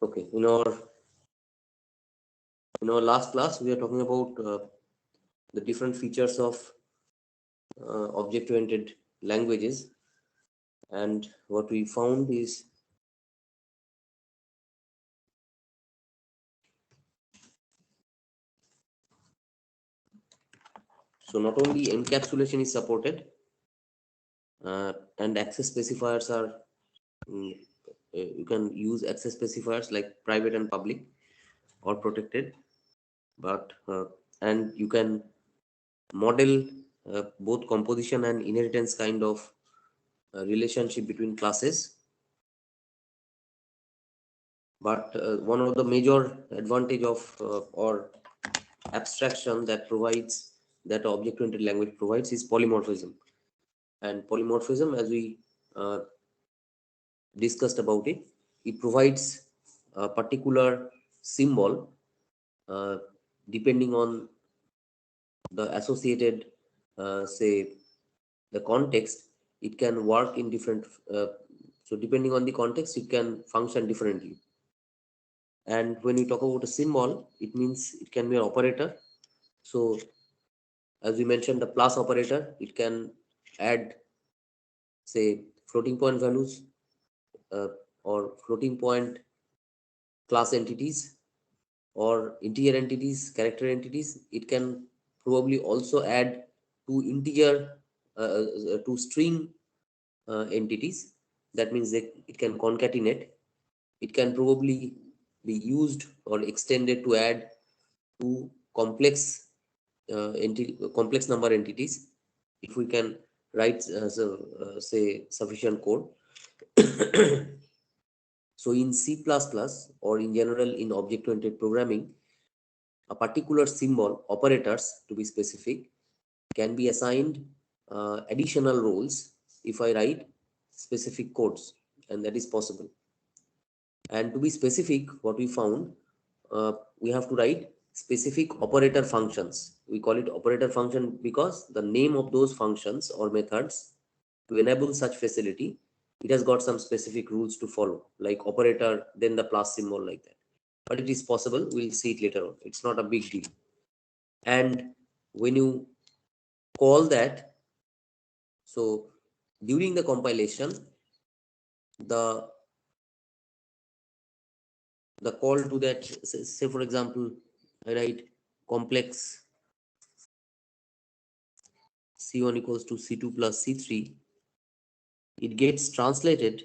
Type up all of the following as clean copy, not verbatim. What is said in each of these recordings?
Okay, in our last class, we are talking about the different features of object-oriented languages, and what we found is so not only encapsulation is supported, and access specifiers are mm, you can use access specifiers like private and public or protected, but and you can model both composition and inheritance kind of relationship between classes. But one of the major advantage of or abstraction that object-oriented language provides is polymorphism. And polymorphism, as we uh, discussed about it, it provides a particular symbol uh, depending on the associated, say, the context. It can work in different. So depending on the context, it can function differently. And when we talk about a symbol, it means it can be an operator. So as we mentioned, the plus operator, it can add, say, floating point values uh, or floating point class entities or integer entities, character entities. It can probably also add to integer, to string entities. That means that it can concatenate. It can probably be used or extended to add to complex number entities if we can write say sufficient code. So in C++ or in general in object-oriented programming, a particular symbol, operators to be specific, can be assigned additional roles if I write specific codes, and that is possible. And to be specific, what we found, we have to write specific operator functions. We call it operator function because the name of those functions or methods to enable such facility, it has got some specific rules to follow, like operator, then the plus symbol, like that. But it is possible. We'll see it later on. It's not a big deal. And when you call that, so during the compilation, the the call to that, say for example, I write complex C1 equals to C2 plus C3, it gets translated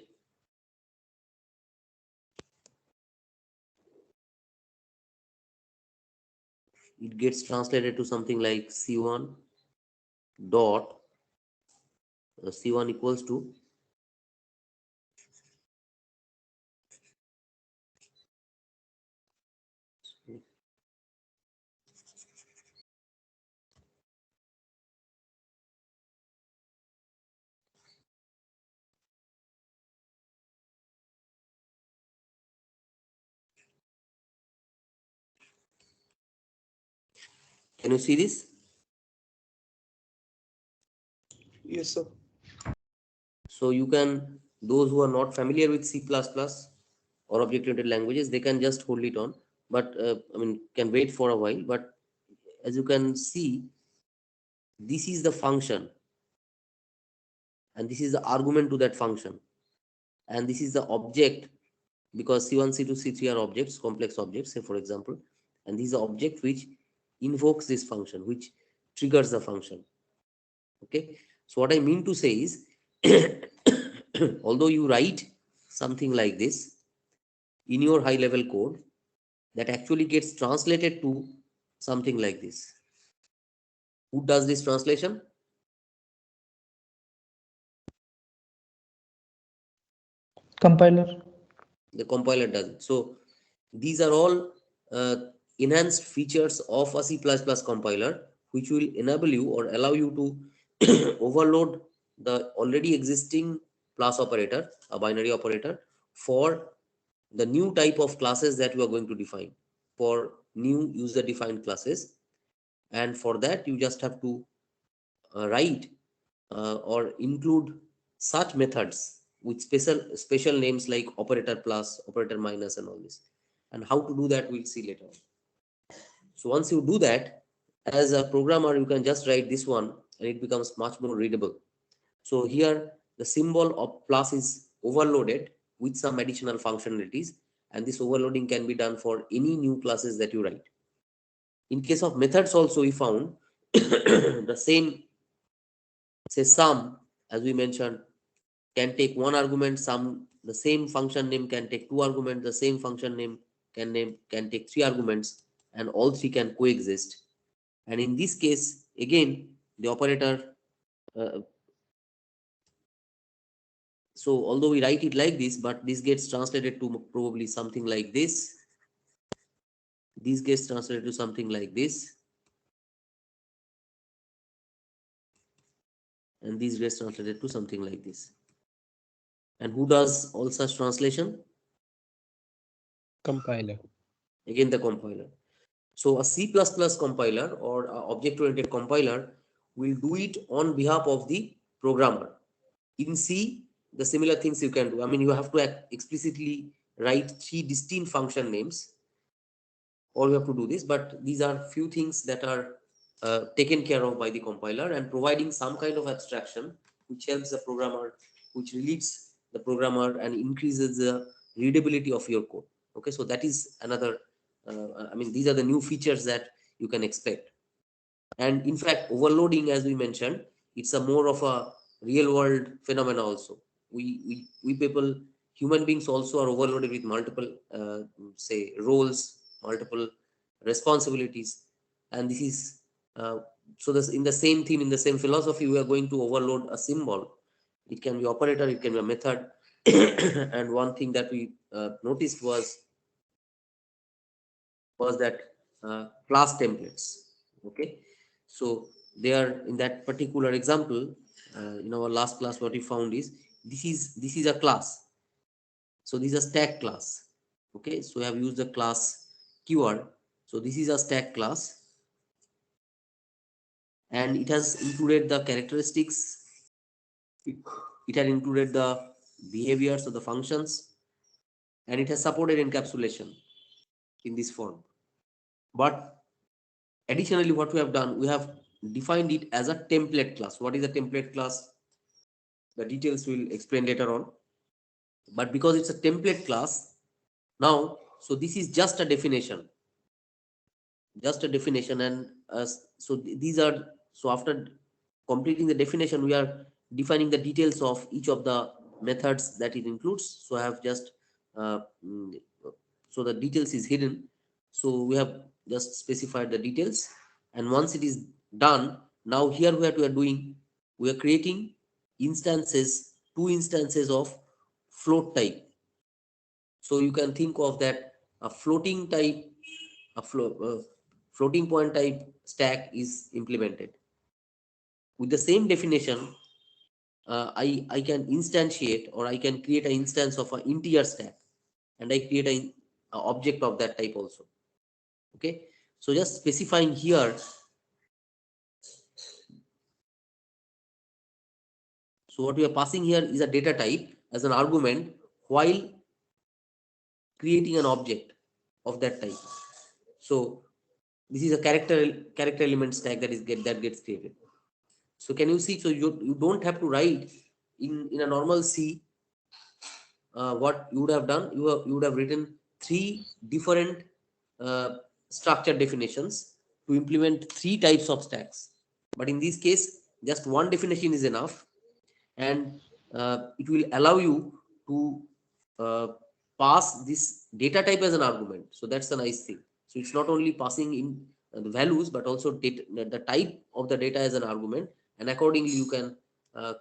to something like C1 dot C1 equals to, can you see this? Yes, sir. So you can, those who are not familiar with C++ or object-oriented languages, they can just hold it on, but I mean, can wait for a while. But as you can see, this is the function, and this is the argument to that function, and this is the object, because C1, C2, C3 are objects, complex objects, say for example, and this is the object which invokes this function, which triggers the function. Okay, so what I mean to say is, although you write something like this in your high level code, that actually gets translated to something like this. Who does this translation? Compiler. The compiler does it. So these are all uh, enhanced features of a C++ compiler, which will enable you or allow you to overload the already existing plus operator, a binary operator, for the new type of classes that you are going to define, for new user defined classes. And for that, you just have to write or include such methods with special names like operator plus, operator minus, and all this. And how to do that, we'll see later on. So once you do that, as a programmer, you can just write this one and it becomes much more readable. So here the symbol of plus is overloaded with some additional functionalities, and this overloading can be done for any new classes that you write. In case of methods also, we found the same, say sum, as we mentioned, can take one argument, some the same function name can take two arguments, the same function name can take three arguments, and all three can coexist. And in this case, again, the operator, uh, so although we write it like this, but this gets translated to probably something like this. This gets translated to something like this. And this gets translated to something like this. And who does all such translation? Compiler. Again, the compiler. So a C++ compiler or object-oriented compiler will do it on behalf of the programmer. In C, the similar things you can do. I mean, you have to explicitly write three distinct function names, or you have to do this, but these are few things that are taken care of by the compiler, and providing some kind of abstraction which helps the programmer, which relieves the programmer and increases the readability of your code. Okay, so that is another, I mean, these are the new features that you can expect. And in fact, overloading, as we mentioned, it's a more of a real world phenomena also. We people, human beings also are overloaded with multiple, say, roles, multiple responsibilities. And this is, so this, in the same theme, in the same philosophy, we are going to overload a symbol. It can be operator, it can be a method. And one thing that we noticed was that class templates. Okay, so they are in that particular example, in our last class, what we found is this is a class. So this is a stack class. Okay, so we have used the class keyword. So this is a stack class, and it has included the characteristics, it, it had included the behaviors of the functions, and it has supported encapsulation in this form. But additionally, what we have done, we have defined it as a template class. What is a template class? The details we'll explain later on. But because it's a template class now, so this is just a definition. And so these are, so after completing the definition, we are defining the details of each of the methods that it includes. So I have just, uh, mm, so the details is hidden. So we have just specified the details. And once it is done, now here what we are doing, we are creating instances, two instances of float type. So you can think of that a floating type, floating point type stack is implemented. With the same definition, I can instantiate, or I can create an instance of an integer stack, and I create a object of that type also. Okay, so just specifying here. So what we are passing here is a data type as an argument while creating an object of that type. So this is a character element stack that gets created. So can you see? So you don't have to write in a normal C. What you would have done, you would have written three different uh, structure definitions to implement three types of stacks. But in this case, just one definition is enough, and it will allow you to uh, pass this data type as an argument. So that's a nice thing. So it's not only passing in the values, but also the type of the data as an argument, and accordingly you can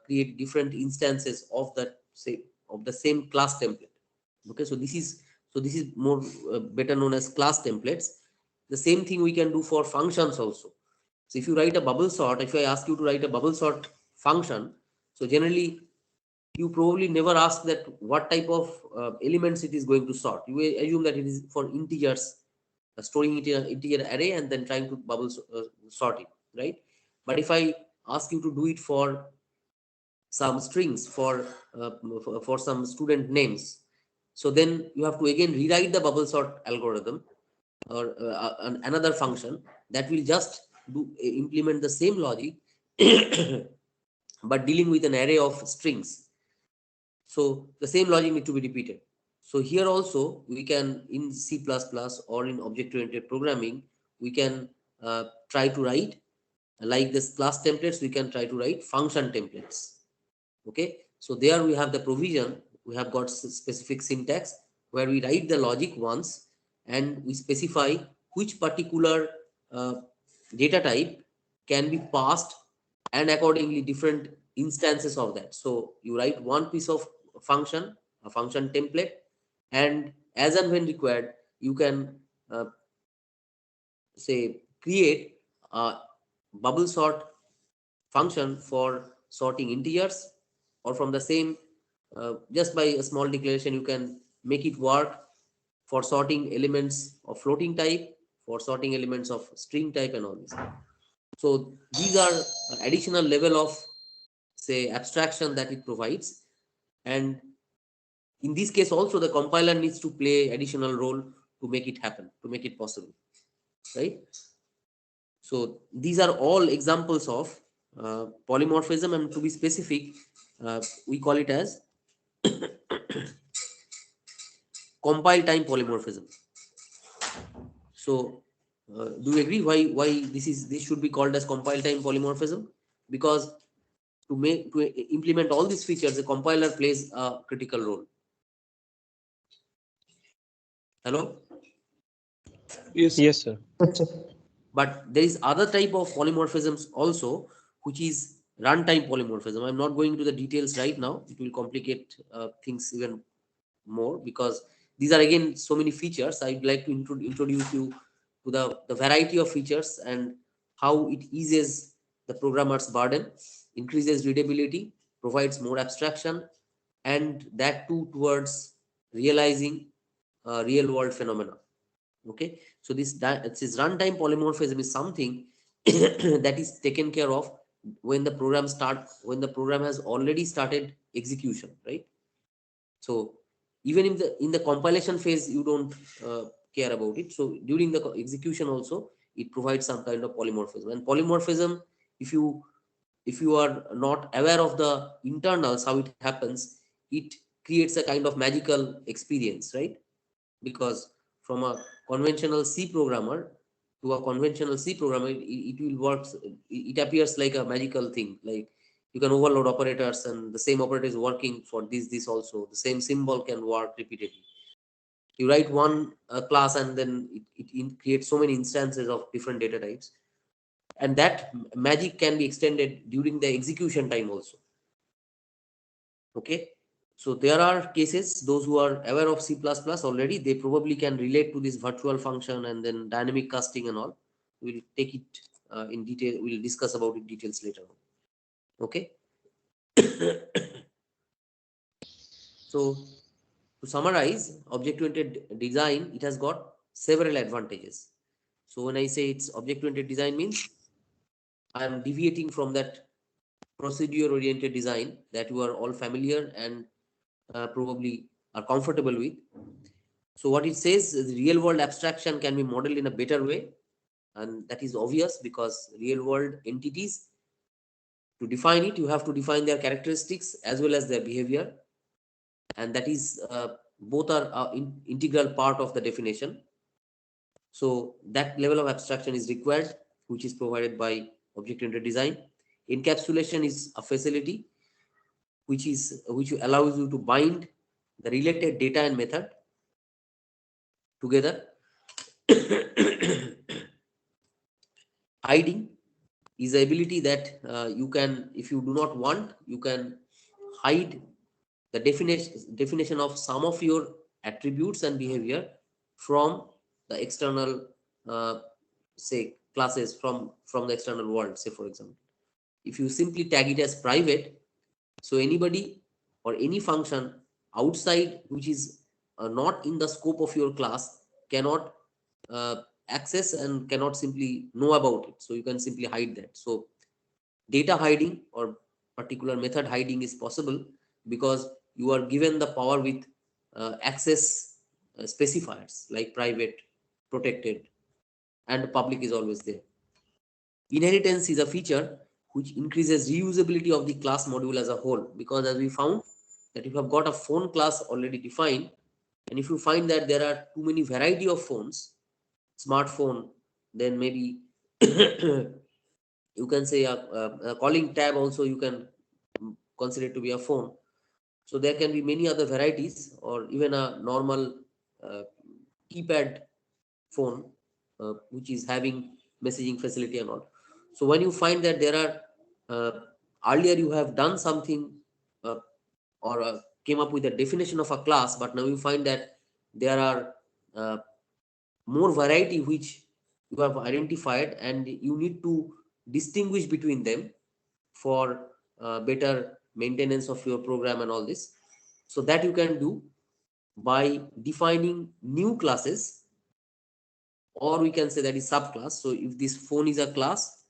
create different instances of that, say, of the same class template. Okay, so this is more better known as class templates. The same thing we can do for functions also. So if you write a bubble sort, if I ask you to write a bubble sort function, so generally you probably never ask that what type of elements it is going to sort. You will assume that it is for integers, storing it in an integer array and then trying to sort it, right? But if I ask you to do it for some strings for some student names. So then you have to again rewrite the bubble sort algorithm or another function that will just implement the same logic but dealing with an array of strings. So the same logic need to be repeated. So here also we can in C++ or in object-oriented programming, we can try to write like this class templates, we can try to write function templates. Okay, so there we have the provision, we have got specific syntax where we write the logic once and we specify which particular uh, data type can be passed and accordingly different instances of that. So you write one piece of function, a function template, and as and when required you can uh, say create a bubble sort function for sorting integers, or from the same just by a small declaration you can make it work for sorting elements of floating type, for sorting elements of string type and all this. So these are additional level of say abstraction that it provides, and in this case also the compiler needs to play additional role to make it happen, to make it possible, right? So these are all examples of polymorphism, and to be specific, we call it as compile time polymorphism. So do you agree why this should be called as compile time polymorphism? Because to implement all these features, the compiler plays a critical role. Hello? Yes. Yes, sir. Yes, sir. But there is other type of polymorphisms also, which is runtime polymorphism. I'm not going into the details right now. It will complicate things even more, because these are again so many features. I'd like to introduce you to the variety of features and how it eases the programmer's burden, increases readability, provides more abstraction, and that too towards realizing real world phenomena. Okay, so this runtime polymorphism is something that is taken care of when the program has already started execution, right? So even in the compilation phase you don't care about it, so during the execution also it provides some kind of polymorphism. And polymorphism, if you are not aware of the internals how it happens, it creates a kind of magical experience, right? Because from a conventional C programmer to a conventional C programmer, it will work. It appears like a magical thing. Like you can overload operators, and the same operator is working for this also. The same symbol can work repeatedly. You write one class, and then it creates so many instances of different data types, and that magic can be extended during the execution time also. Okay, so there are cases, those who are aware of C++ already, they probably can relate to this virtual function and then dynamic casting and all. We'll take it in detail. We'll discuss about it details later on. Okay. So to summarize, object-oriented design, it has got several advantages. So when I say it's object-oriented design means I am deviating from that procedure-oriented design that you are all familiar and probably are comfortable with. So what it says is real world abstraction can be modeled in a better way, and that is obvious because real world entities, to define it, you have to define their characteristics as well as their behavior, and that is both are integral part of the definition. So that level of abstraction is required, which is provided by object-oriented design. Encapsulation is a facility which allows you to bind the related data and method together. Hiding is the ability that you can, if you do not want, you can hide the definition of some of your attributes and behavior from the external say classes, from the external world. Say for example, if you simply tag it as private, so anybody or any function outside which is not in the scope of your class cannot uh, access and cannot simply know about it. So you can simply hide that. So data hiding or particular method hiding is possible because you are given the power with access specifiers like private, protected, and public is always there. Inheritance is a feature which increases reusability of the class module as a whole, because as we found that if you have got a phone class already defined, and if you find that there are too many variety of phones, smartphone, then maybe you can say a calling tab also you can consider it to be a phone. So there can be many other varieties, or even a normal uh, keypad phone which is having messaging facility and all. So when you find that there are earlier you have done something uh, or came up with a definition of a class, but now you find that there are uh, more variety which you have identified, and you need to distinguish between them for better maintenance of your program and all this. So that you can do by defining new classes, or we can say that is subclass. So if this phone is a class,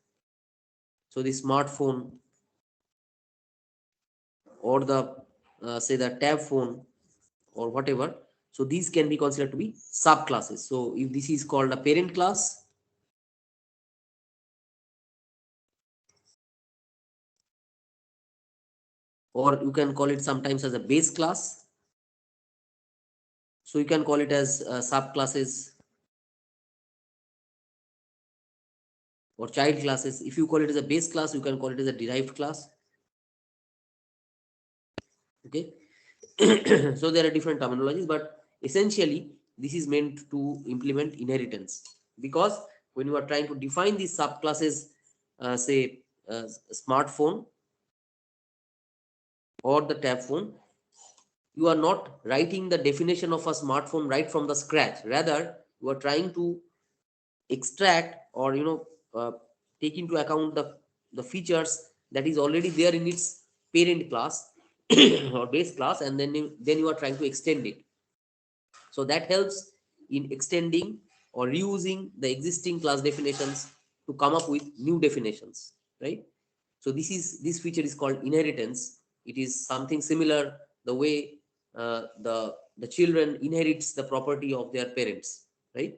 so the smartphone or the say the tab phone or whatever, so these can be considered to be subclasses. So if this is called a parent class, or you can call it sometimes as a base class, so you can call it as subclasses or child classes. If you call it as a base class, you can call it as a derived class. Okay. So there are different terminologies, but essentially this is meant to implement inheritance, because when you are trying to define these subclasses, say smartphone or the tab phone, you are not writing the definition of a smartphone right from the scratch. Rather, you are trying to extract, or take into account the features that is already there in its parent class or base class, and then you are trying to extend it. So that helps in extending or reusing the existing class definitions to come up with new definitions, right? So this feature is called inheritance. It is something similar the way the children inherits the property of their parents, right?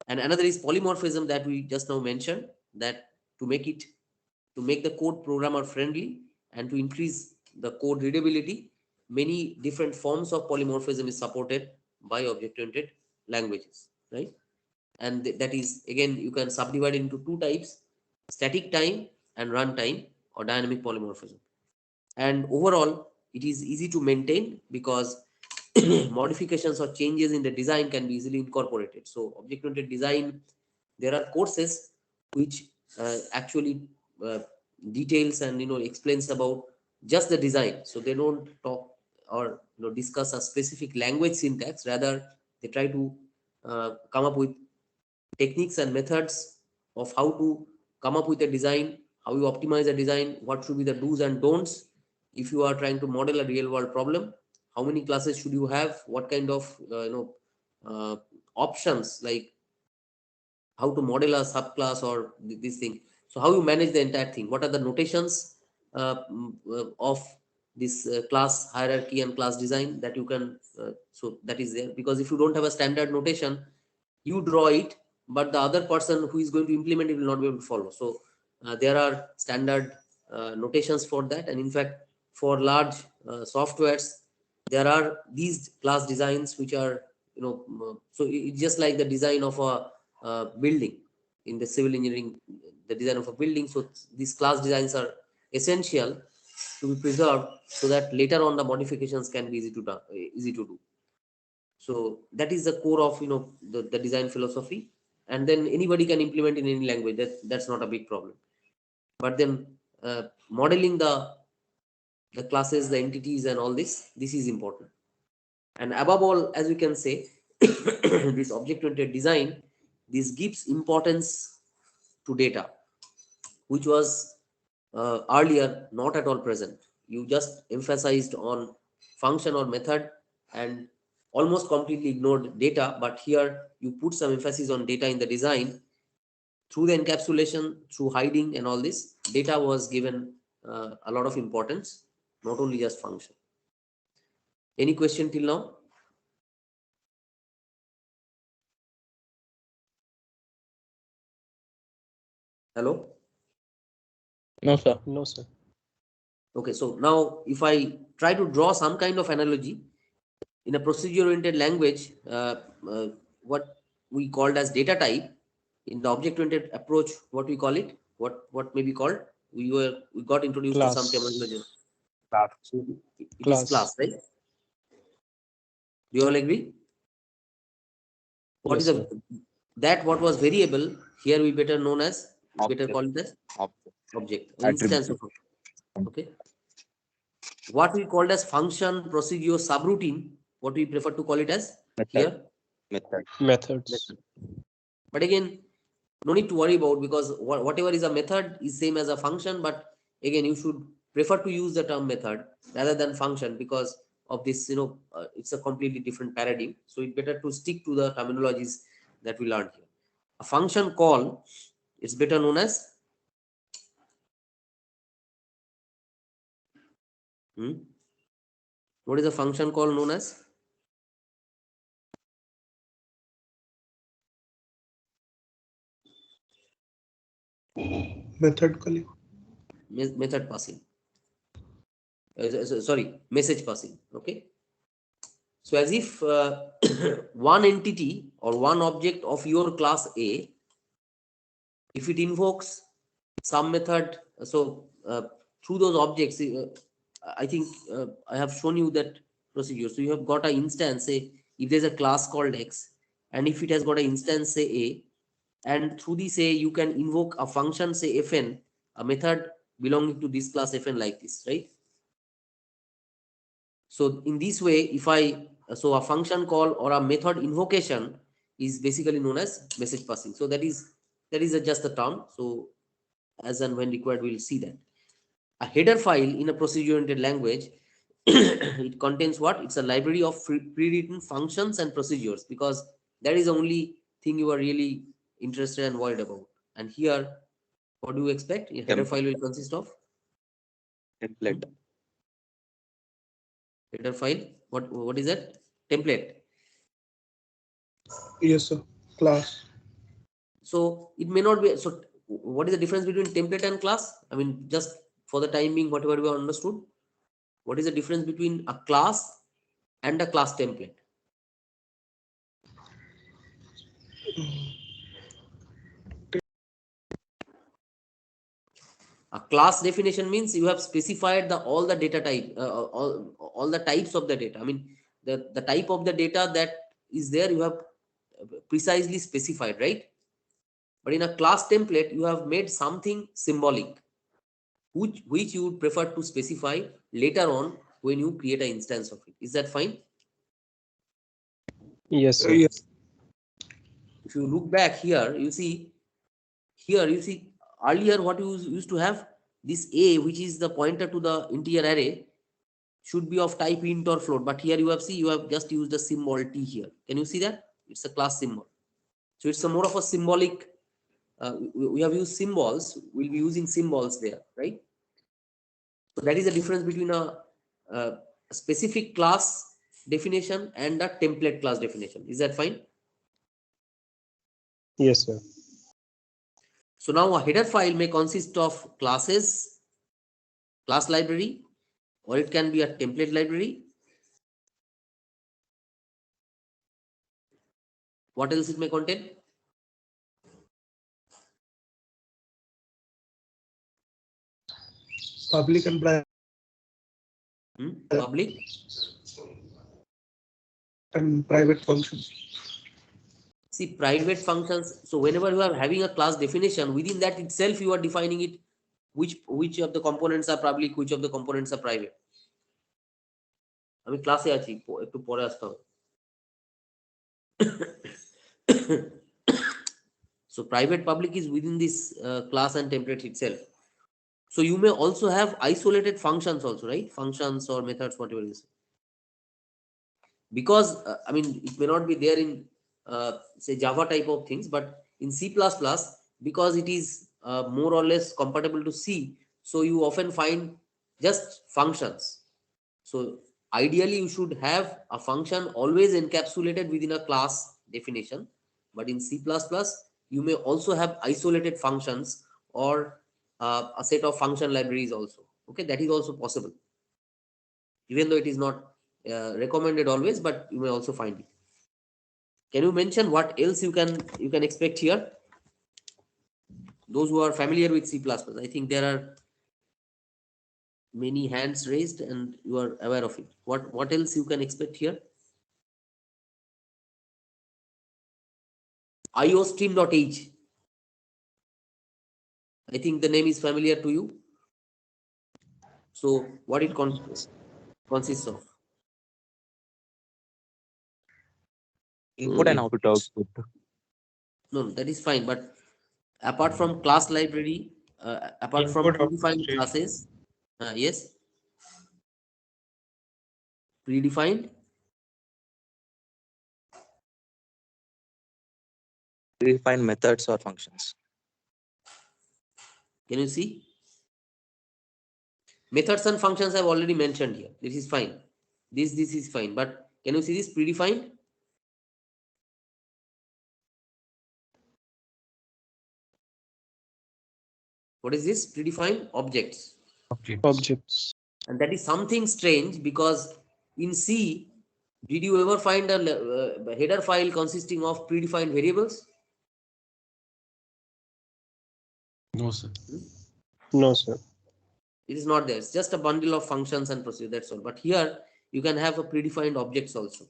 And another is polymorphism that we just now mentioned, that to make it to make the code programmer friendly and to increase the code readability, many different forms of polymorphism is supported by object oriented languages, right? And that is again you can subdivide into two types: static time and runtime, or dynamic polymorphism. And overall it is easy to maintain because modifications or changes in the design can be easily incorporated. So object oriented design, there are courses which actually uh, details and explains about just the design. So they don't talk or discuss a specific language syntax. Rather, they try to come up with techniques and methods of how to come up with a design, how you optimize a design, what should be the do's and don'ts. If you are trying to model a real world problem, how many classes should you have, what kind of uh, options, like how to model a subclass or this thing. So how you manage the entire thing, what are the notations of this class hierarchy and class design that you can so that is there. Because if you don't have a standard notation, you draw it, but the other person who is going to implement it will not be able to follow. So there are standard notations for that. And in fact, for large softwares, there are these class designs which are so it's just like the design of a building in the civil engineering, the design of a building. So these class designs are essential to be preserved, so that later on the modifications can be easy to do. So that is the core of the design philosophy. And then anybody can implement in any language, that's not a big problem. But then modeling the classes, the entities, and all this is important. And above all, as we can say, this object oriented design, this gives importance to data, which was earlier not at all present. You just emphasized on function or method and almost completely ignored data. But here you put some emphasis on data in the design. Through the encapsulation, through hiding and all this, data was given a lot of importance, not only just function. Any question till now? Hello? No, sir. No, sir. Okay, so now if I try to draw some kind of analogy in a procedure-oriented language, what we called as data type, in the object-oriented approach, what we call it, what may be called, we got introduced to some Class. terminology. Class. So it is Class. class, right? Do you all agree? What Yes, is sir. what was variable here we better known as better Object. call it as Object. object, Attribute. instance of object. Okay. What we called as function, procedure, subroutine, what we prefer to call it as Method. here Method. Methods. method. But again, no need to worry about, because whatever is a method is same as a function. But again, you should prefer to use the term method rather than function, because of this, it's a completely different paradigm. So it's better to stick to the terminologies that we learned here. A function call is better known as what is a function call known as? Method calling. Method passing. Sorry, message passing. Okay. So as if one entity or one object of your class A, if it invokes some method, so through those objects, I think I have shown you that procedure. So you have got an instance, say if there's a class called X, and if it has got an instance, say A, and through this A you can invoke a function, say Fn, a method belonging to this class Fn, like this, right? So in this way, if so a function call or a method invocation is basically known as message passing. So that is just a term. So as and when required, we'll see that. A header file in a procedure-oriented language, it contains what? It's a library of pre-written functions and procedures, because that is the only thing you are really interested and worried about. And here, what do you expect? A header file will consist of Template. header file. What is that? Template. Yes, sir. Class. So it may not be. So what is the difference between template and class? I mean, just for the time being, whatever we understood, what is the difference between a class and a class template? A class definition means you have specified all the data type, all the types of the data. I mean, the type of the data that is there, you have precisely specified, right? But in a class template, you have made something symbolic, which you would prefer to specify later on when you create an instance of it. Is that fine? Yes, sir. Yes. If you look back here, you see earlier what you used to have, this A, which is the pointer to the integer array, should be of type int or float. But here you have just used the symbol T here. Can you see that? It's a class symbol. So it's a more of a symbolic. We have used symbols. We'll be using symbols there, right? So that is the difference between a specific class definition and a template class definition. Is that fine? Yes, sir. So now a header file may consist of classes, class library, or it can be a template library. What else it may contain? Public and private Public and private functions. See, private functions. So whenever you are having a class definition, within that itself you are defining it, which of the components are public, which of the components are private. আমি ক্লাসে আছি, একটু পরে আসতে হবে। So private public is within this class and template itself. So you may also have isolated functions also, right? Functions or methods, whatever it is. Because I mean, it may not be there in say Java type of things, but in C++, because it is more or less compatible to C, So you often find just functions. So ideally, you should have a function always encapsulated within a class definition. But in C++, you may also have isolated functions or a set of function libraries also. Okay, that is also possible. Even though it is not recommended always, but you may also find it. Can you mention what else you can expect here? Those who are familiar with C++, I think there are many hands raised and you are aware of it. What else you can expect here? iostream.h. I think the name is familiar to you. So what it consists of? Input and output. No, that is fine. But apart from class library, apart from Input of predefined stream. classes, yes, predefined. Define methods or functions. Can you see? Methods and functions I've already mentioned here. This is fine. This is fine. But can you see this predefined? What is this? Predefined objects. Objects. And that is something strange because in C, did you ever find a header file consisting of predefined variables? No, sir. No, sir. It is not there. It's just a bundle of functions and procedures. That's all. But here you can have a predefined objects also.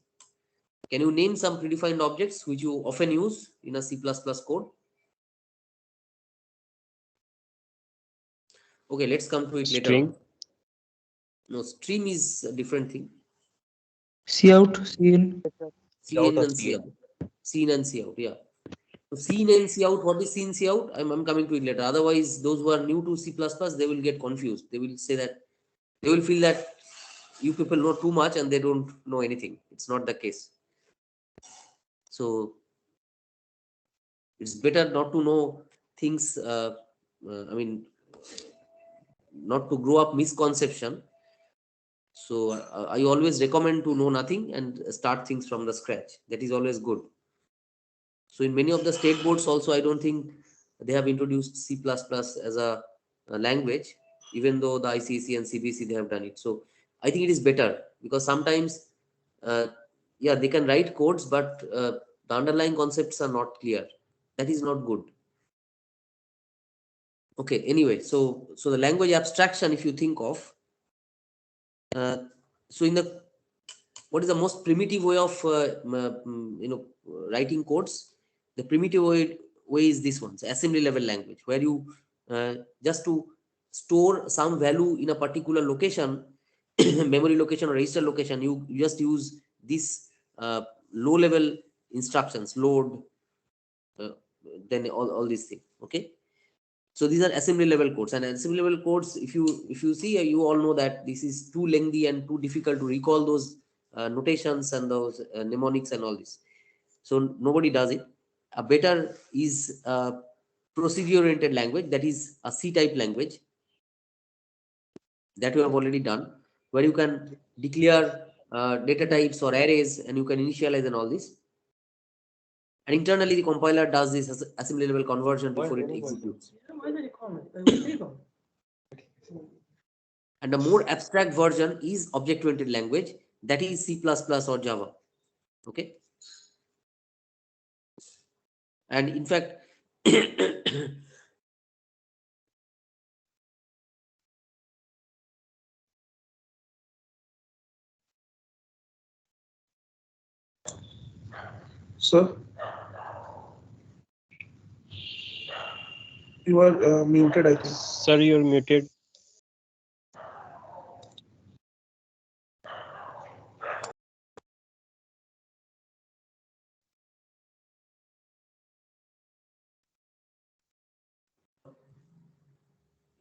Can you name some predefined objects which you often use in a C++ code? Okay, let's come to it later on. No, stream is a different thing. See out, see in. C in and C out. C in and C out, yeah. So C in and C out, what is C in, C out? I'm coming to it later. Otherwise, those who are new to C++, they will get confused. They will say that, they will feel that you people know too much and they don't know anything. It's not the case. So it's better not to know things, I mean, not to grow up misconception. So I always recommend to know nothing and start things from the scratch. That is always good. So in many of the state boards also, I don't think they have introduced C++ as a language, even though the ICSE and CBC, they have done it. So I think it is better because sometimes, yeah, they can write codes, but the underlying concepts are not clear. That is not good. Okay, anyway, so the language abstraction, if you think of, so in the, what is the most primitive way of writing codes? The primitive way is this one, assembly level language, where you just to store some value in a particular location, memory location or register location, you just use this low level instructions, load, uh, then all these things. Okay, so these are assembly level codes, and assembly level codes, if you see, you all know that this is too lengthy and too difficult to recall those notations and those mnemonics and all this. So nobody does it. A better is procedure oriented language, that is a C type language that we have already done, where you can declare data types or arrays and you can initialize and all this. And internally, the compiler does this as assembly level conversion before it executes. And the more abstract version is object-oriented language, that is C++ or Java. Okay. And in fact, Sir, you are muted, I think. Sir, you're muted.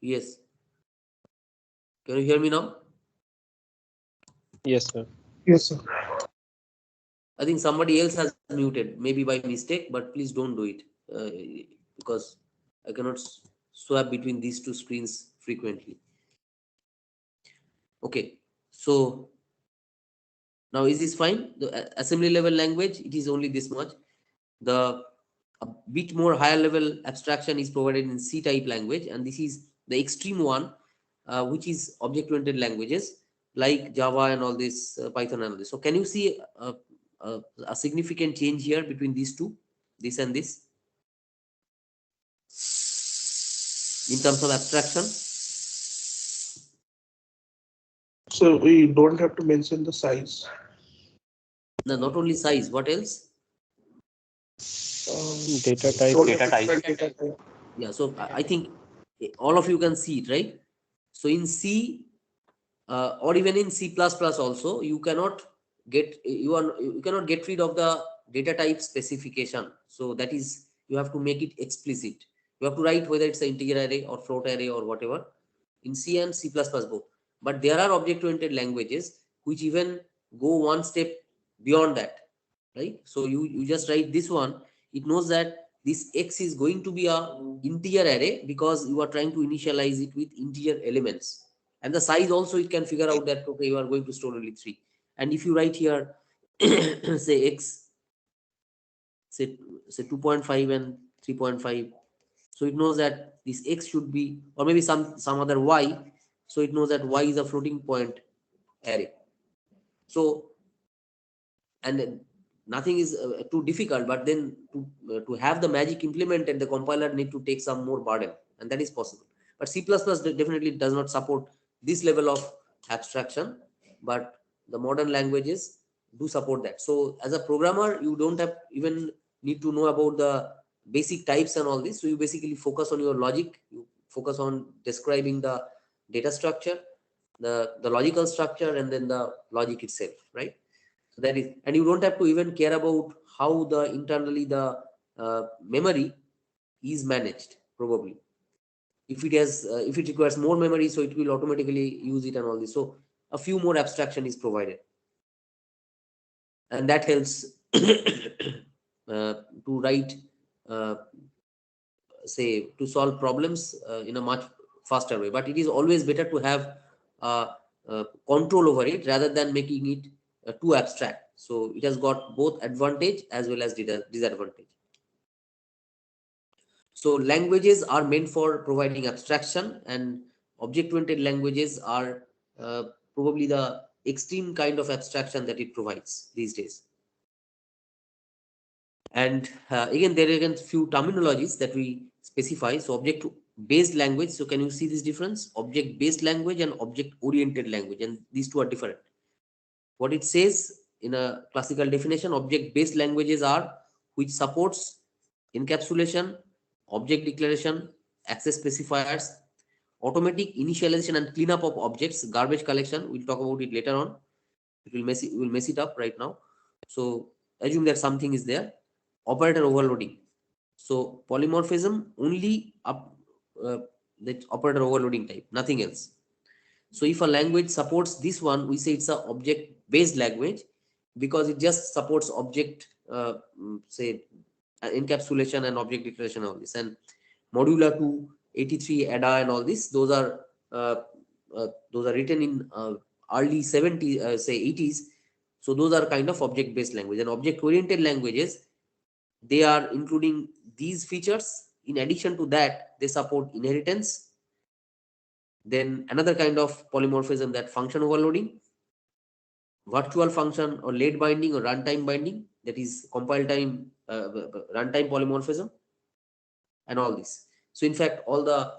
yes. Can you hear me now? Yes, sir. Yes, sir. I think somebody else has muted, maybe by mistake, but please don't do it because I cannot swap between these two screens frequently. Okay, so now is this fine? The assembly level language, it is only this much. The a bit more higher level abstraction is provided in C type language, and this is the extreme one, which is object oriented languages like Java and all this, Python and all this. So can you see a significant change here between these two, this and this, in terms of abstraction? So we don't have to mention the size. No, not only size, what else? Data type. Data type. Yeah, so I think all of you can see it, right? So in C, or even in C++ also, you cannot get rid of the data type specification. So that is, you have to make it explicit. You have to write whether it's an integer array or float array or whatever in C and C++ both. But there are object oriented languages which even go one step beyond that, right? So you just write this one, it knows that this X is going to be a integer array because you are trying to initialize it with integer elements. And the size also, it can figure out that, okay, you are going to store only 3. And if you write here, say X, say 2.5 and 3.5, so it knows that this X should be, or maybe some other Y, so it knows that Y is a floating point array. So, and then nothing is too difficult, but then to have the magic implemented, the compiler need to take some more burden, and that is possible. But C++ definitely does not support this level of abstraction, but the modern languages do support that. So as a programmer, you don't have even need to know about the basic types and all this. So you basically focus on your logic, you focus on describing the data structure, the logical structure, and then the logic itself, right? So that is, and you don't have to even care about how the internally the memory is managed. Probably, if it has, if it requires more memory, so it will automatically use it and all this. So a few more abstraction is provided, and that helps to write, uh, say, to solve problems in a much faster way. But it is always better to have control over it rather than making it too abstract. So it has got both advantage as well as disadvantage. So languages are meant for providing abstraction, and object-oriented languages are probably the extreme kind of abstraction that it provides these days. And again, there are again few terminologies that we specify. So object-based language. So can you see this difference? Object-based language and object-oriented language, and these two are different. What it says in a classical definition, object-based languages are which supports encapsulation, object declaration, access specifiers, automatic initialization and cleanup of objects, garbage collection. We'll talk about it later on. We'll mess it up right now. So assume that something is there. Operator overloading. So polymorphism only up that operator overloading type, nothing else. So if a language supports this one, we say it's a object-based language because it just supports object, say, encapsulation and object declaration, all this. And modular 2, 83, ADA and all this, uh, those are written in early 70s, say 80s. So those are kind of object-based language. And object-oriented languages, they are including these features. In addition to that, they support inheritance. Then another kind of polymorphism, that function overloading, virtual function or late binding or runtime binding, that is compile time, runtime polymorphism, and all this. So in fact, all the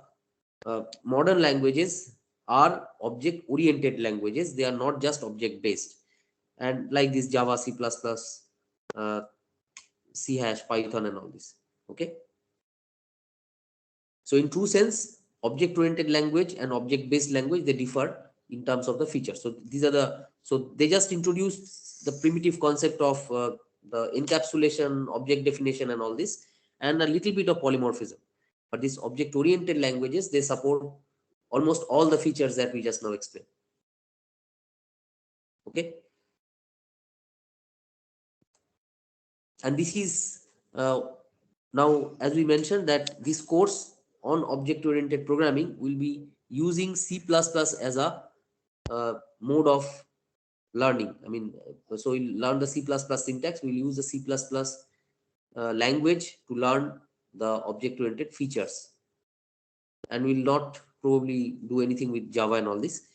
modern languages are object oriented languages. They are not just object based. And like this Java, C++, C hash, Python and all this. Okay. So in true sense, object-oriented language and object-based language, they differ in terms of the features. So these are so they just introduced the primitive concept of the encapsulation, object definition and all this, and a little bit of polymorphism. But these object-oriented languages, they support almost all the features that we just now explained. Okay. And this is now, as we mentioned, that this course on object-oriented programming will be using C++ as a mode of learning. I mean, so we'll learn the C++ syntax. We'll use the C++ language to learn the object-oriented features, and we'll not probably do anything with Java and all this.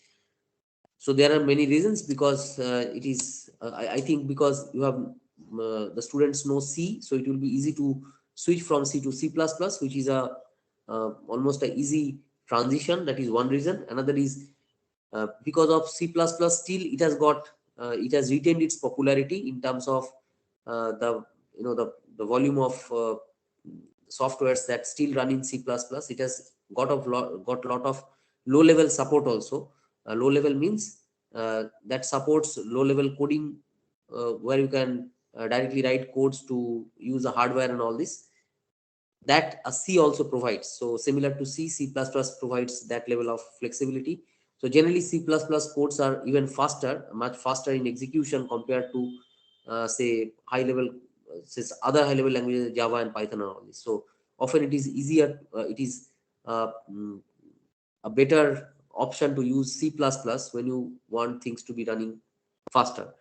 So there are many reasons, because it is I think because you have the students know C, so it will be easy to switch from C to C++, which is a almost a easy transition. That is one reason. Another is because of C++, still it has retained its popularity in terms of the the volume of softwares that still run in C++. It has got a lot of low level support also. Low level means that supports low level coding, where you can directly write codes to use the hardware and all this, that a C also provides. So similar to C provides that level of flexibility. So generally C++ codes are even faster, much faster in execution compared to say high level, other high level languages, Java and Python and all this. So often it is easier, it is a better option to use C++ when you want things to be running faster.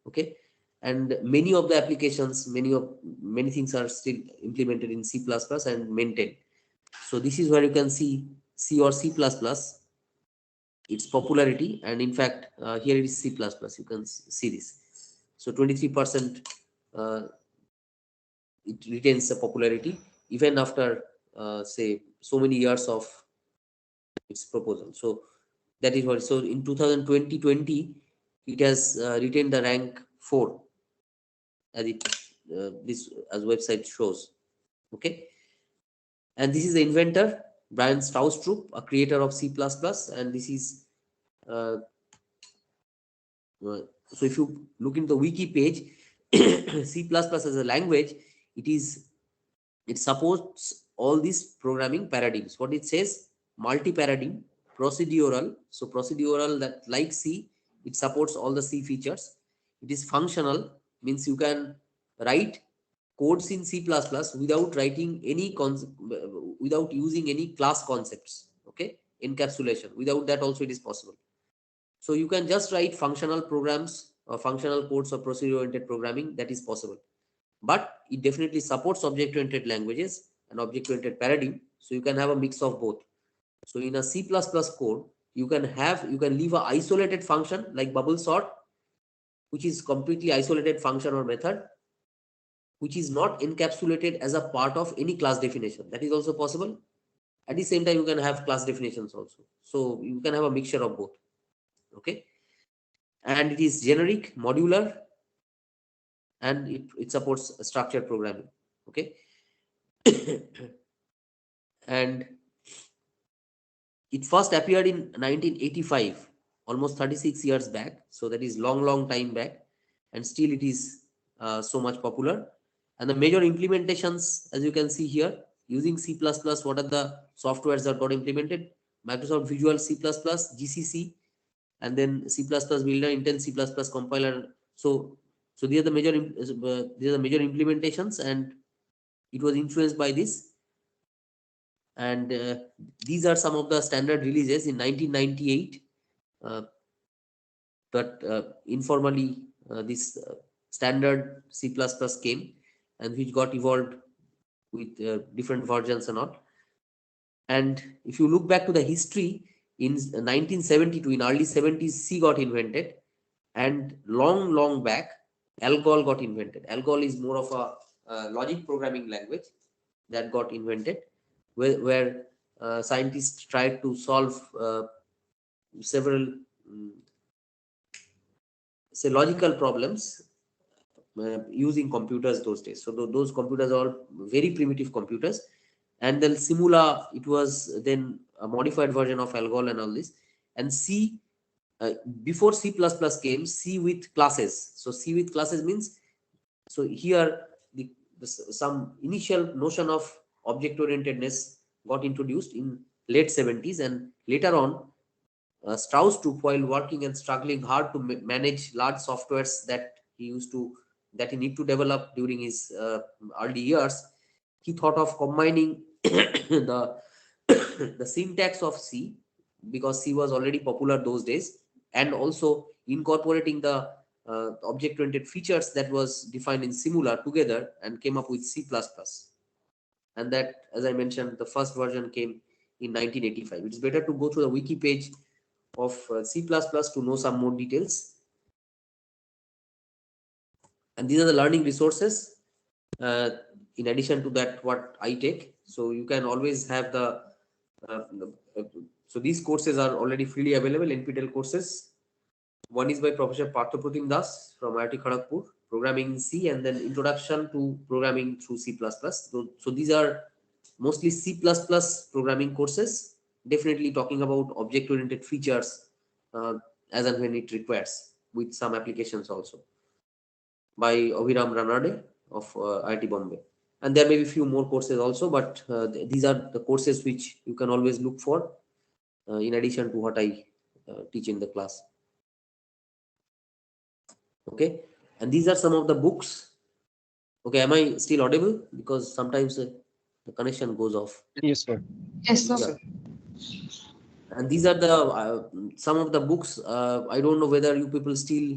Okay. And many of the applications, many things are still implemented in C++ and maintained. So this is where you can see C or C++, its popularity. And in fact, here it is C++. You can see this. So 23% it retains the popularity even after say so many years of its proposal. So that is what. So in 2020, it has retained the rank 4, as it this as website shows. Okay. And this is the inventor, Brian Stroustrup, a creator of C++. And this is uh, so if you look into the wiki page, C++ as a language, it supports all these programming paradigms. What it says: multi-paradigm, procedural. So procedural, that like C, it supports all the C features. It is functional, means you can write codes in C++ without writing any without using any class concepts. Okay, encapsulation. Without that also it is possible. So you can just write functional programs or functional codes or procedure-oriented programming. That is possible. But it definitely supports object-oriented languages and object-oriented paradigm. So you can have a mix of both. So in a C++ code, you can leave an isolated function like bubble sort, which is completely isolated function or method, which is not encapsulated as a part of any class definition. That is also possible. At the same time, you can have class definitions also. So you can have a mixture of both. Okay. And it is generic, modular, and it supports structured programming. Okay. And it first appeared in 1985, almost 36 years back. So that is long time back, and still it is so much popular. And the major implementations, as you can see here, using C++, what are the softwares that got implemented? Microsoft Visual C++, GCC, and then C++ Builder, Intel C++ compiler. So these are the major implementations, and it was influenced by this. And these are some of the standard releases in 1998. But informally, this standard C++ came, and which got evolved with different versions and all. And if you look back to the history, in 1972, in early 70s, C got invented, and long back, Algol got invented. Algol is more of a logic programming language that got invented, where scientists tried to solve several say logical problems using computers those days. So those computers are very primitive computers. And then Simula, it was then a modified version of Algol and all this. And C, before C++ came, C with classes. So C with classes means, so here some initial notion of object orientedness got introduced in late 70s, and later on Stroustrup, while working and struggling hard to manage large softwares that he need to develop during his early years, he thought of combining the the syntax of C because C was already popular those days, and also incorporating the object-oriented features that was defined in Simula together and came up with C++. And that, as I mentioned, the first version came in 1985. It's better to go through the wiki page of C++ to know some more details. And these are the learning resources. In addition to that, what I take. So you can always have uh, so these courses are already freely available, NPTEL courses. One is by Professor Parthopratim Das from IIT Kharagpur, Programming in C, and then Introduction to Programming through C++. So these are mostly C++ programming courses, definitely talking about object-oriented features as and when it requires, with some applications also, by Abhiram Ranade of IIT Bombay. And there may be few more courses also, but these are the courses which you can always look for in addition to what I teach in the class. Okay, and these are some of the books. Okay, am I still audible? Because sometimes the connection goes off. Yes, sir. Yes, sir. Yeah. And these are the some of the books. I don't know whether you people still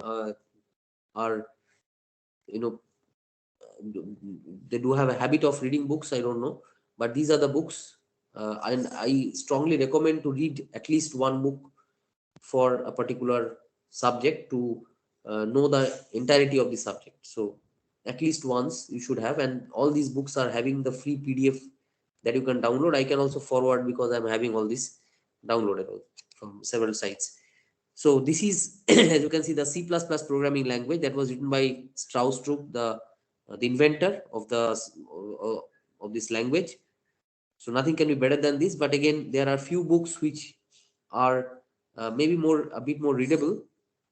are, you know, they do have a habit of reading books. I don't know, but these are the books, and I strongly recommend to read at least one book for a particular subject to know the entirety of the subject. So at least once you should have, and all these books are having the free PDF that you can download. I can also forward because I'm having all this downloaded from several sites. So this is, as you can see, the C++ programming language that was written by Strauss-Trup, the inventor of this language. So nothing can be better than this. But again, there are few books which are maybe a bit more readable,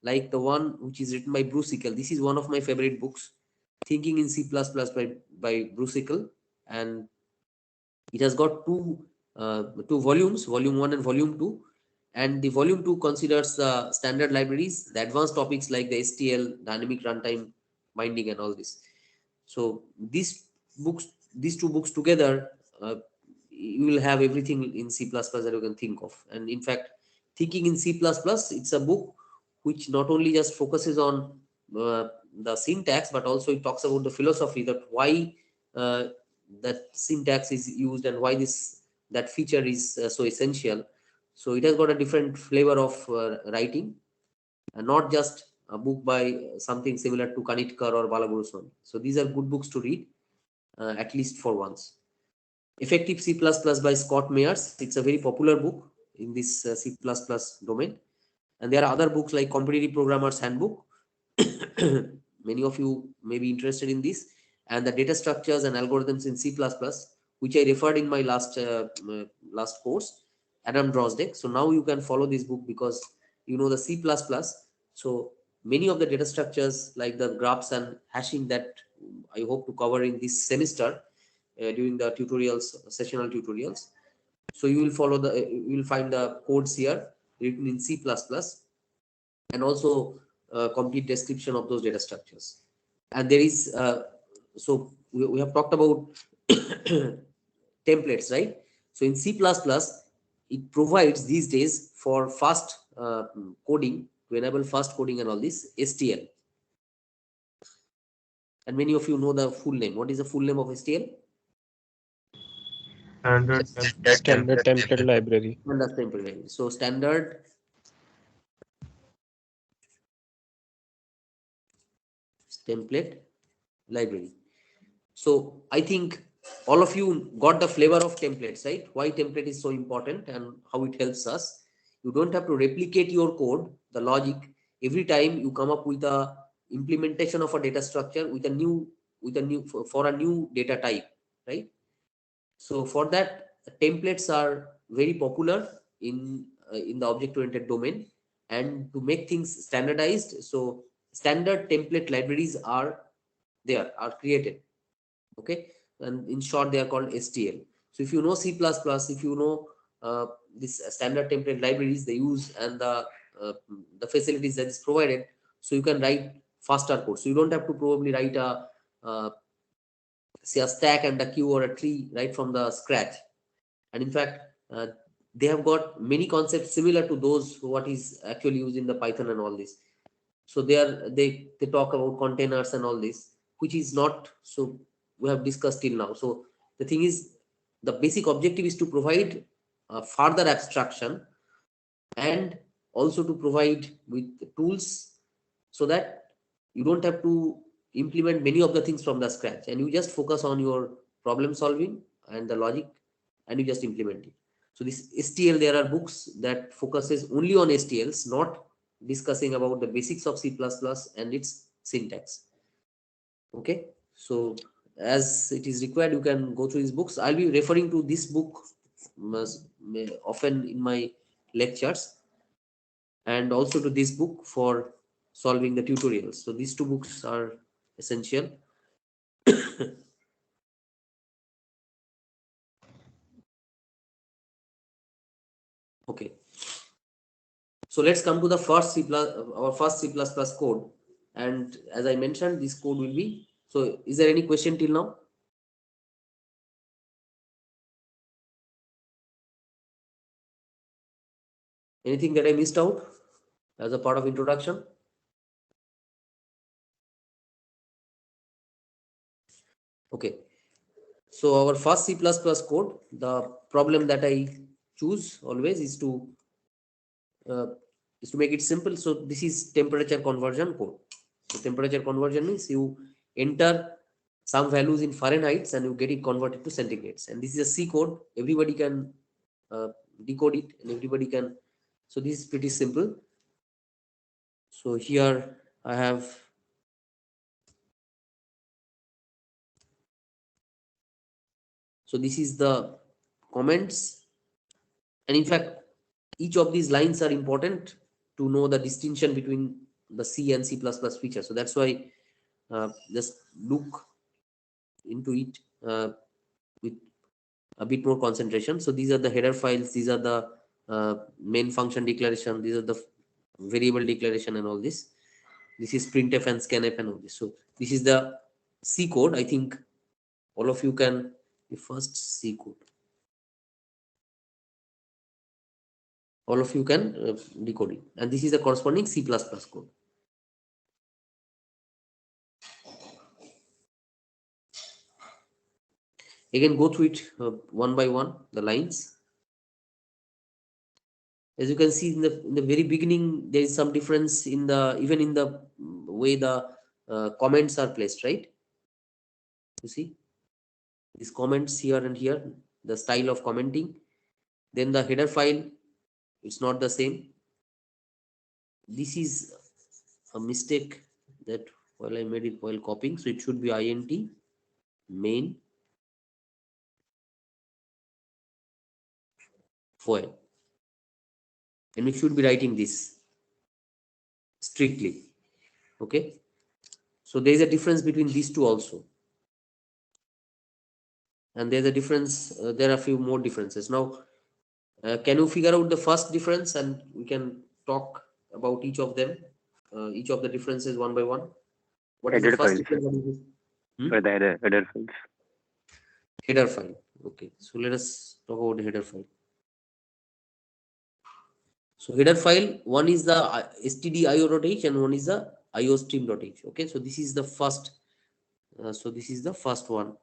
like the one which is written by Bruce Ickel. This is one of my favorite books, Thinking in C++ by Bruce Ickel, and it has got two volumes, volume 1 and volume 2. And the volume 2 considers the standard libraries, the advanced topics like the STL, dynamic runtime binding, and all this. So these two books together, you will have everything in C++ that you can think of. And in fact, Thinking in C++, it's a book which not only just focuses on the syntax, but also it talks about the philosophy, that why that syntax is used and why that feature is so essential. So it has got a different flavor of writing, and not just a book by something similar to Kanitkar or Balaguruson. So these are good books to read, at least for once. Effective C++ by Scott Meyers. It's a very popular book in this C++ domain. And there are other books like Competitive Programmer's Handbook. Many of you may be interested in this. And the data structures and algorithms in C++, which I referred in my last course, Adam Drozdick. So now you can follow this book because you know the C++. So many of the data structures like the graphs and hashing that I hope to cover in this semester during the tutorials, sessional tutorials. So you will follow you will find the codes here written in C++, and also a complete description of those data structures. And there is, so we have talked about templates, right? So in C++, it provides these days for fast coding, to enable fast coding and all this, STL. And many of you know the full name. What is the full name of STL? Standard template library. Standard template library. So standard template library. So I think all of you got the flavor of templates, right? Why template is so important and how it helps us. You don't have to replicate your code, the logic, every time you come up with a implementation of a data structure with a new for a new data type, right? So for that, templates are very popular in the object-oriented domain. And to make things standardized, so standard template libraries are created. Okay, and in short, they are called STL. So if you know C++, if you know this standard template libraries they use and the facilities that is provided, so you can write faster code. So you don't have to probably write say a stack and a queue or a tree right from the scratch. And in fact, they have got many concepts similar to those what is actually used in the Python and all this. So they talk about containers and all this, which is not so we have discussed till now. So the thing is, the basic objective is to provide further abstraction and also to provide with tools so that you don't have to implement many of the things from the scratch, and you just focus on your problem solving and the logic, and you just implement it. So this STL, there are books that focuses only on STLs, not discussing about the basics of C++ and its syntax. Okay, so as it is required, you can go through these books. I'll be referring to this book often in my lectures, and also to this book for solving the tutorials. So these two books are essential. Okay, so let's come to the first our first C++ code. And as I mentioned, this code will be, so is there any question till now? Anything that I missed out as a part of introduction? Okay, so our first C++ code, the problem that I choose always uh, is to make it simple. So this is temperature conversion code. So temperature conversion means you enter some values in Fahrenheit and you get it converted to centigrades. And this is a C code. Everybody can decode it, and everybody can. So this is pretty simple. So here I have. So this is the comments, and in fact, each of these lines are important to know the distinction between the C and C++ features. So that's why just look into it with a bit more concentration. So these are the header files, these are the main function declaration, these are the variable declaration and all this. This is printf and scanf and all this. So this is the C code. I think all of you can, the first C code. All of you can decode it. And this is the corresponding C++ code. Again, go through it one by one, the lines. As you can see in the very beginning, there is some difference in the, even in the way the comments are placed, right? You see these comments here and here, the style of commenting. Then the header file, it's not the same. This is a mistake that while I made it while copying, so it should be int main foil, and we should be writing this strictly. Okay, so there is a difference between these two also, and there's a difference. There are a few more differences. Now, can you figure out the first difference, and we can talk about each of them, each of the differences one by one. What is the Header first files. difference? For the header files. Header file. Okay, so let us talk about the header file. So header file, one is the stdio.h and one is the iostream.h. Okay, so this is the first. So this is the first one.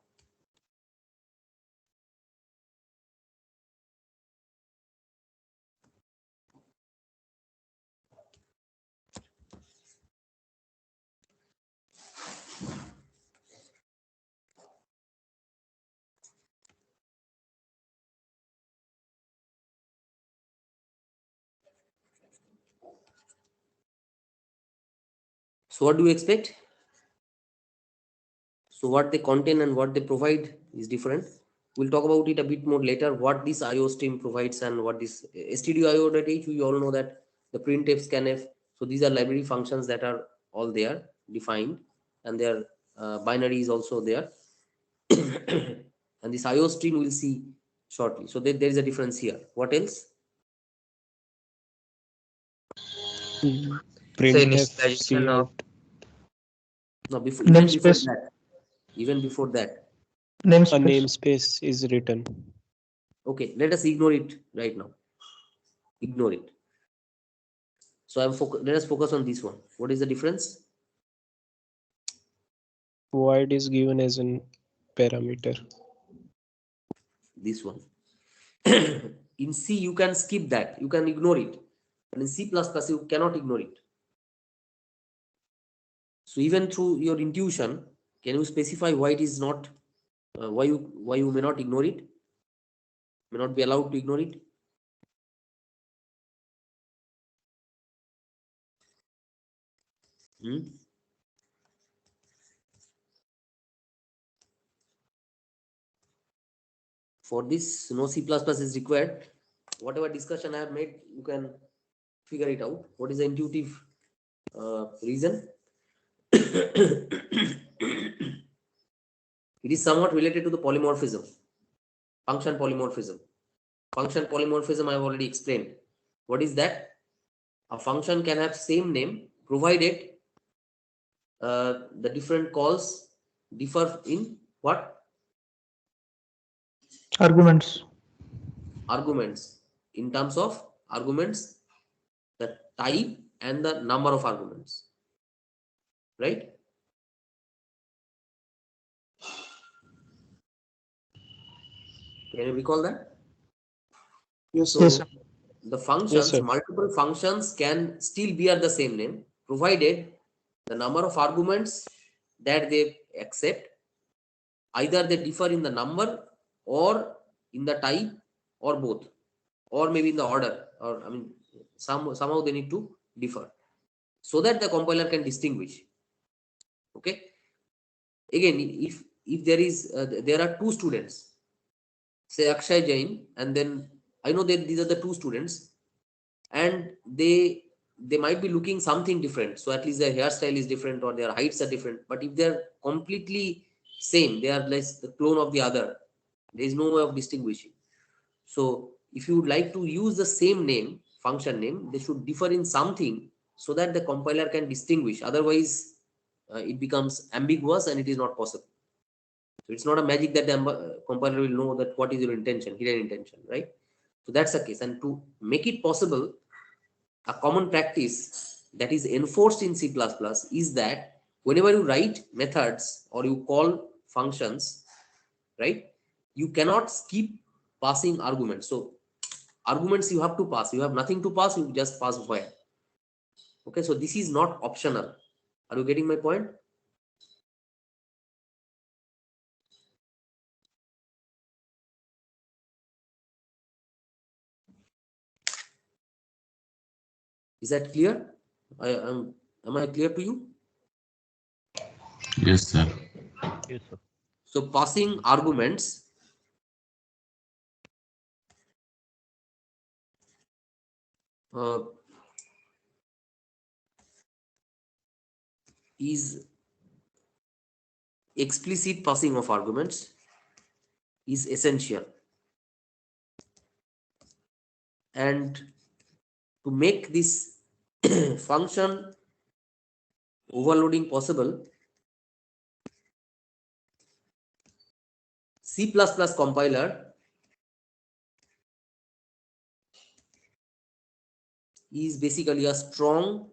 So what do you expect? So what they contain and what they provide is different. We'll talk about it a bit more later, what this IO stream provides and what this stdio.h, we all know that the printf, scanf. So these are library functions that are all there defined, and their binary is also there. And this IO stream we'll see shortly. So there is a difference here. What else? Say Printf, initialization of cout. No, before, even before namespace. that, even before that. A Namespace. namespace is written. Okay, let us ignore it right now. Ignore it. So let us focus on this one. What is the difference? Void is given as an parameter. This one. In C, you can skip that. You can ignore it. And in C++, you cannot ignore it. So even through your intuition, can you specify why it is not, why you may not ignore it? May not be allowed to ignore it? Hmm? For this, no C++ is required. Whatever discussion I have made, you can figure it out. What is the intuitive reason? It is somewhat related to the polymorphism, function polymorphism. Function polymorphism I have already explained. What is that? A function can have same name provided the different calls differ in what? Arguments. Arguments. In terms of arguments, the type and the number of arguments. Right? Can you recall that? Yes, So sir. the Yes, functions, sir. multiple functions can still bear the same name, provided the number of arguments that they accept, either they differ in the number or in the type or both, or maybe in the order, or I mean, somehow they need to differ so that the compiler can distinguish. Okay. Again, if there is there are two students, say Akshay Jain, and then I know that these are the two students, and they might be looking something different, so at least their hairstyle is different or their heights are different, but if they're completely same, they are less the clone of the other, there is no way of distinguishing. So if you would like to use the same name, function name, they should differ in something so that the compiler can distinguish. Otherwise it becomes ambiguous and it is not possible. So it's not a magic that the compiler will know that what is your intention, hidden intention, right? So that's the case. And to make it possible, a common practice that is enforced in C++ is that whenever you write methods or you call functions, right, you cannot skip passing arguments. So arguments you have to pass. You have nothing to pass, you just pass void. Okay, so this is not optional. Are you getting my point? Is that clear? Am I clear to you? Yes, sir. Yes, sir. So passing arguments uh, is explicit passing of arguments is essential. And to make this function overloading possible, C++ compiler is basically a strong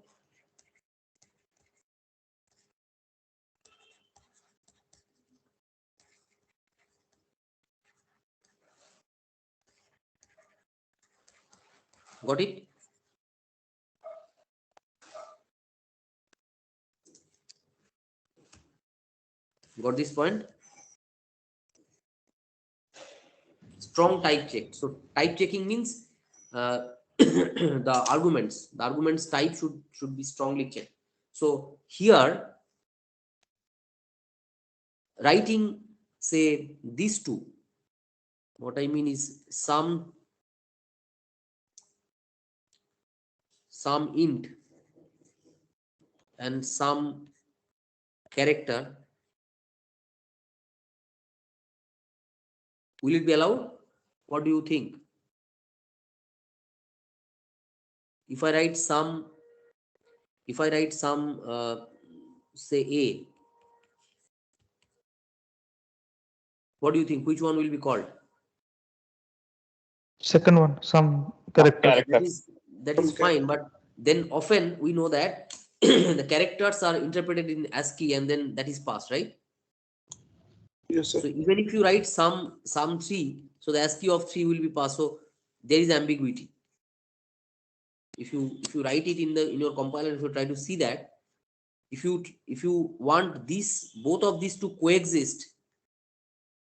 got it? Got this point? Strong type check. So type checking means the arguments type should be strongly checked. So here writing say these two, what I mean is some int and some character, will it be allowed? What do you think? If I write some say a, what do you think, which one will be called? Second one, some characters. That is Okay. fine, but then often we know that the characters are interpreted in ASCII and then that is passed, right? Yes, So sir. even if you write some 3, so the ASCII of 3 will be passed. So there is ambiguity. If you write it in your compiler, if you try to see that, if you want this both of these to coexist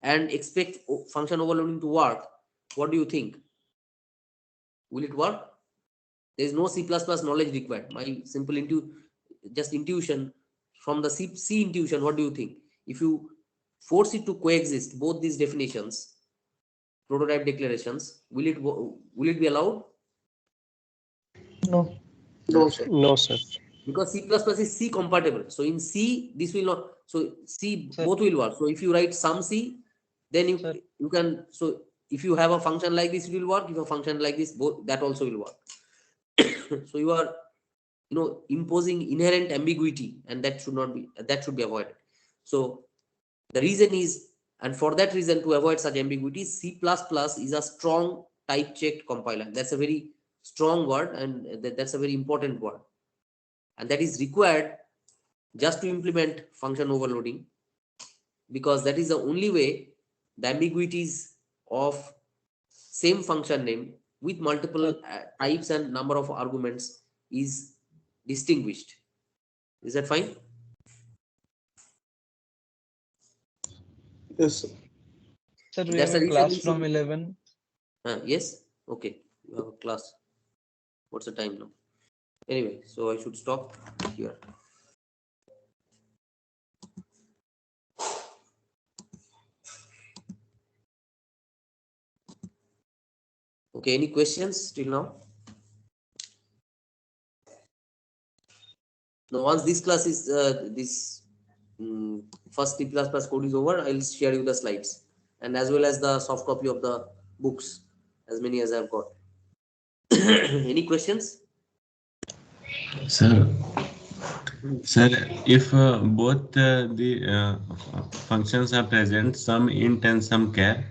and expect function overloading to work, what do you think? Will it work? There is no C++ knowledge required. My simple intuition from the C intuition. What do you think? If you force it to coexist, both these definitions, prototype declarations, will it be allowed? No. No, sir. No, sir. Because C++ is C compatible. So in C, this will not. So C Sir. both will work. So if you write some C, then Sir. you can. So if you have a function like this, it will work. If a function like this, both that also will work. So you are, imposing inherent ambiguity, and that should be avoided. So the reason is, and for that reason, to avoid such ambiguity, C++ is a strong type checked compiler. That's a very strong word, and that's a very important word, and that is required just to implement function overloading, because that is the only way the ambiguities of same function name with multiple types and number of arguments is distinguished. Is that fine? Yes, sir. Sir, we That's have the a reason class you from should. 11. Yes. Okay. You have a class. What's the time now? Anyway, so I should stop here. Okay. Any questions till now? Now, once this class is first C++ code is over, I'll share you the slides and as well as the soft copy of the books, as many as I've got. Any questions? Sir, if both the functions are present, some int and some char,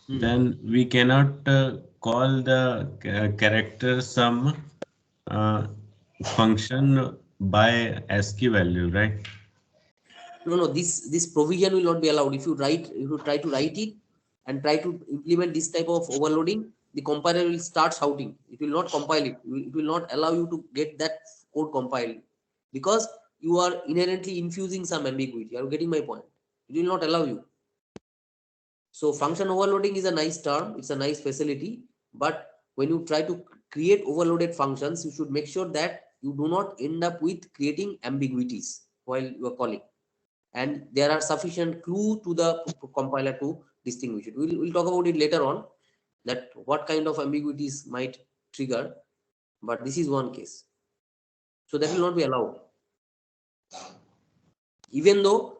then we cannot call the character sum function by ASCII value, right? No, this provision will not be allowed. If you try to write it and try to implement this type of overloading, the compiler will start shouting. It will not compile it. It will not allow you to get that code compiled, because you are inherently infusing some ambiguity. Are you getting my point? It will not allow you. So function overloading is a nice term. It's a nice facility, but when you try to create overloaded functions, you should make sure that you do not end up with creating ambiguities while you are calling. And there are sufficient clue to the compiler to distinguish it. We'll talk about it later on, that what kind of ambiguities might trigger, but this is one case. So that will not be allowed. Even though